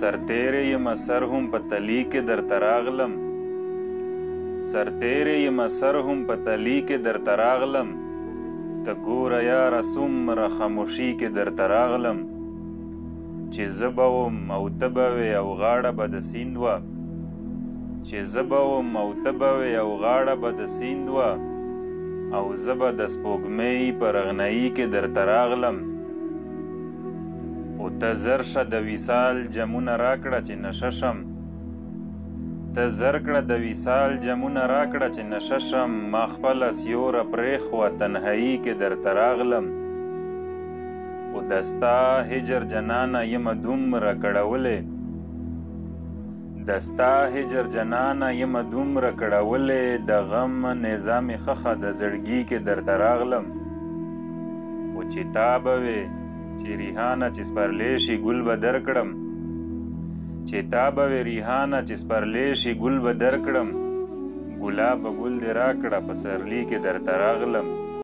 سرتیری یم سر هم په تلی کې درته راغلم سرتیری یم سر هم په تلی کې درته راغلم ته ګوره یاره څومره خاموشي کې درته راغلم چې زه به وم او ته به وې او غاړه به د سیند وه چې زه به وم او ته به وې او غاړه به د سیند وه او زه به د سپوږمۍ په رغنایي کې درته راغلم او ته زر شه د وصال جمونه راکړه چې نشه شم ته زر کړه د وصال جمونه راکړه چې نشه شم ما خپله سیوره پرېښوه تنهایي کې درته راغلم خو د ستا هجر جنانه یمه دومره کړولې د ستا هجر جنانه یمه دومره کړولې د غم نظام خخه د زړګي کې درته راغلم خو چې تا به وې چې ریحانه چې سپرلی شي ګل به درکړم چې تا به وې ریحانه چې سپرلی شي ګل به درکړم ګلابه ګل دې راکړه په سرلی کې درته راغلم